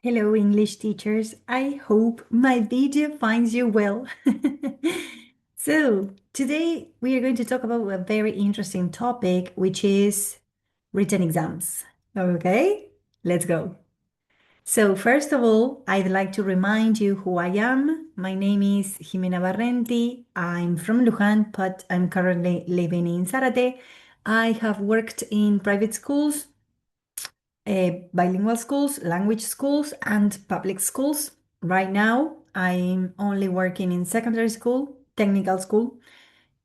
Hello, English teachers. I hope my video finds you well. So, today we are going to talk about a very interesting topic, which is written exams. Okay, let's go. So, first of all, I'd like to remind you who I am. My name is Jimena Barrenti. I'm from Luján, but I'm currently living in Zárate. I have worked in private schools, bilingual schools, language schools, and public schools. Right now, I'm only working in secondary school, technical school,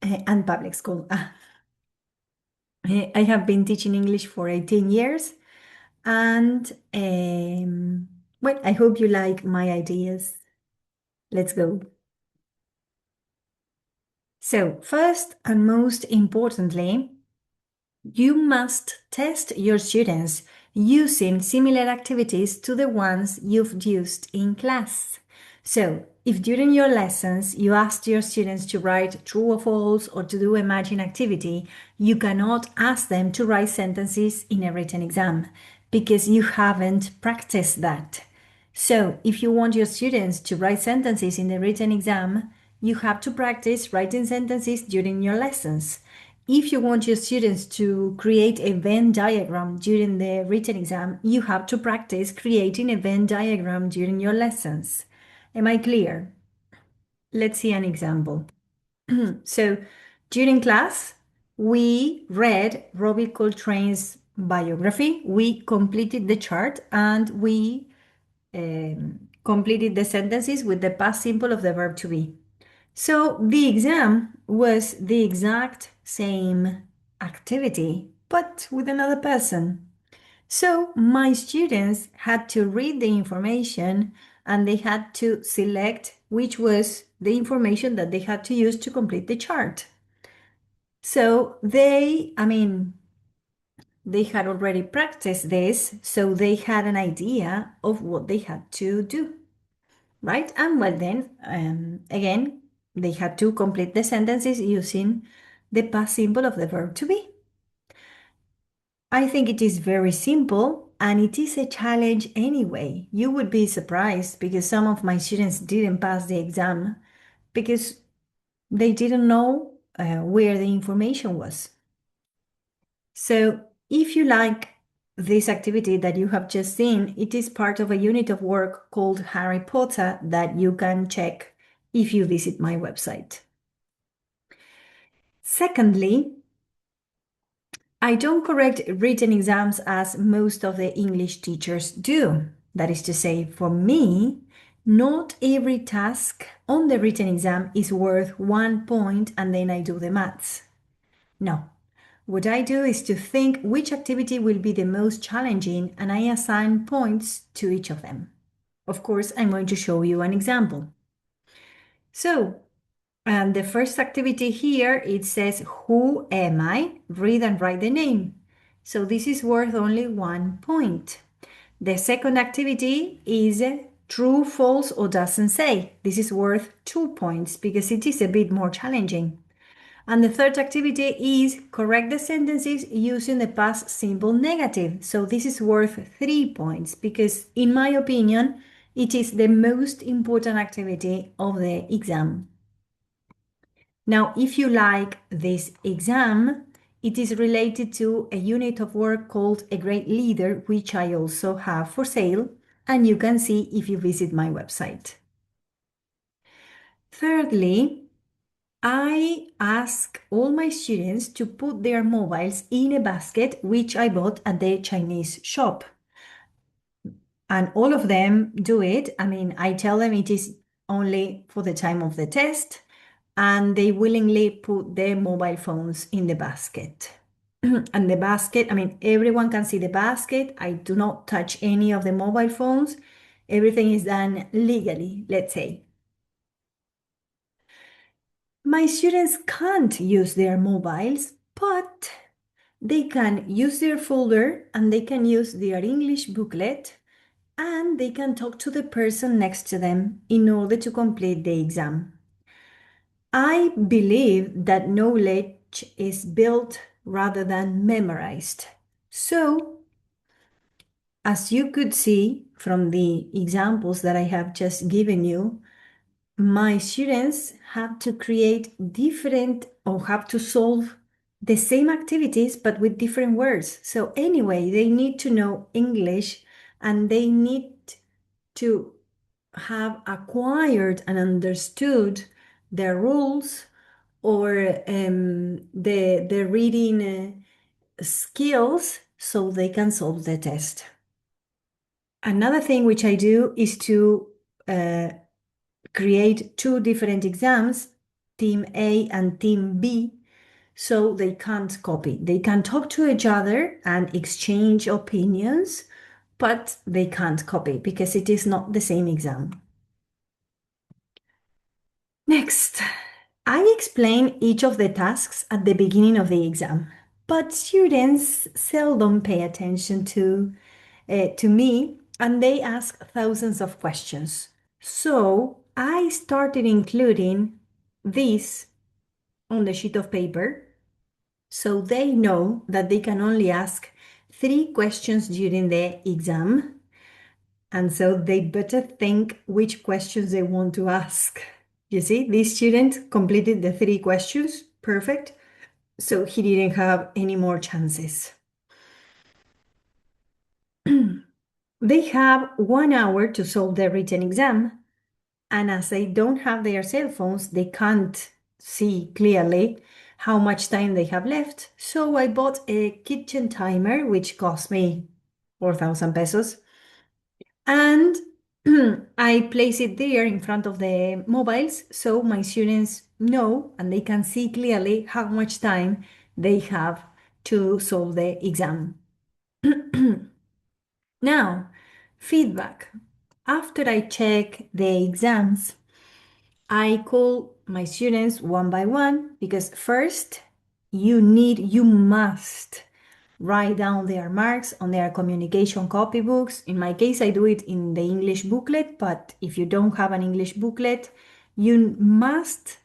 and public school. I have been teaching English for 18 years, and well, I hope you like my ideas. Let's go. So, first and most importantly, you must test your students using similar activities to the ones you've used in class. So, if during your lessons you asked your students to write true or false or to do a matching activity, you cannot ask them to write sentences in a written exam because you haven't practiced that. So, if you want your students to write sentences in the written exam, you have to practice writing sentences during your lessons. If you want your students to create a Venn diagram during the written exam, you have to practice creating a Venn diagram during your lessons. Am I clear? Let's see an example. So, during class, we read Robbie Coltrane's biography, we completed the chart, and we completed the sentences with the past simple of the verb to be. So the exam was the exact same activity, but with another person. So my students had to read the information and they had to select which was the information that they had to use to complete the chart. So they had already practiced this, so they had an idea of what they had to do, right? And well, then again, they had to complete the sentences using the past simple of the verb to be. I think it is very simple and it is a challenge anyway. You would be surprised because some of my students didn't pass the exam because they didn't know where the information was. So, if you like this activity that you have just seen, it is part of a unit of work called Harry Potter that you can check if you visit my website. Secondly, I don't correct written exams as most of the English teachers do. That is to say, for me, not every task on the written exam is worth 1 point and then I do the maths. No. What I do is to think which activity will be the most challenging and I assign points to each of them. Of course, I'm going to show you an example. So, and the first activity here, it says, who am I? Read and write the name. So this is worth only 1 point. The second activity is true, false, or doesn't say. This is worth 2 points because it is a bit more challenging. And the third activity is correct the sentences using the past simple negative. So this is worth 3 points because, in my opinion, it is the most important activity of the exam. Now, if you like this exam, it is related to a unit of work called A Great Leader, which I also have for sale, and you can see if you visit my website. Thirdly, I ask all my students to put their mobiles in a basket which I bought at the Chinese shop. And all of them do it. I tell them it is only for the time of the test, and they willingly put their mobile phones in the basket. And the basket, everyone can see the basket. I do not touch any of the mobile phones. Everything is done legally, let's say. My students can't use their mobiles, but they can use their folder and they can use their English booklet and they can talk to the person next to them in order to complete the exam. I believe that knowledge is built rather than memorized. So, as you could see from the examples that I have just given you, my students have to create different or have to solve the same activities but with different words. So anyway, they need to know English and they need to have acquired and understood the rules or the reading skills so they can solve the test. Another thing which I do is to create two different exams, Team A and Team B, so they can't copy. They can talk to each other and exchange opinions, but they can't copy because it is not the same exam. Next, I explain each of the tasks at the beginning of the exam, but students seldom pay attention to me and they ask thousands of questions. So I started including this on the sheet of paper so they know that they can only ask 3 questions during the exam. And so they better think which questions they want to ask. You see, this student completed the 3 questions, perfect. So he didn't have any more chances. They have 1 hour to solve the written exam. And as they don't have their cell phones, they can't see clearly how much time they have left. So I bought a kitchen timer, which cost me 4,000 pesos. And I place it there in front of the mobiles so my students know and they can see clearly how much time they have to solve the exam. Now, feedback. After I check the exams, I call my students one by one because first you must write down their marks on their communication copybooks. In my case, I do it in the English booklet, but if you don't have an English booklet, you must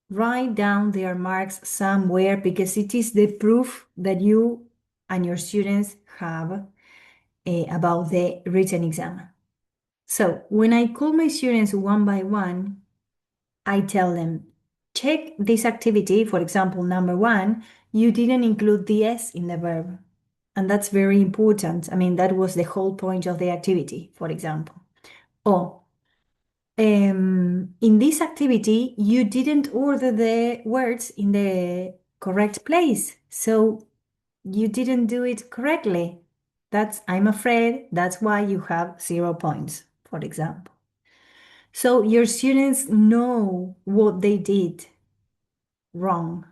write down their marks somewhere because it is the proof that you and your students have about the written exam. So when I call my students one by one, I tell them, check this activity. For example, number 1, you didn't include the S in the verb. And that's very important. I mean, that was the whole point of the activity, for example. Or in this activity, you didn't order the words in the correct place. So you didn't do it correctly. I'm afraid that's why you have 0 points, for example. So your students know what they did wrong.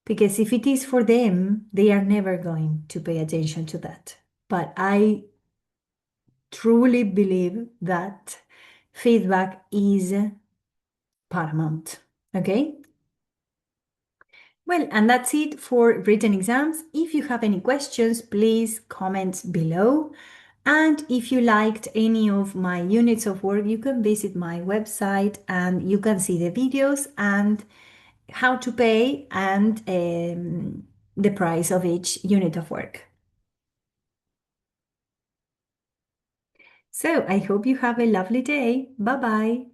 Because if it is for them, they are never going to pay attention to that. But I truly believe that feedback is paramount. Okay? Well, and that's it for written exams. If you have any questions, please comment below. And if you liked any of my units of work, you can visit my website and you can see the videos and how to pay and the price of each unit of work. So I hope you have a lovely day. Bye bye.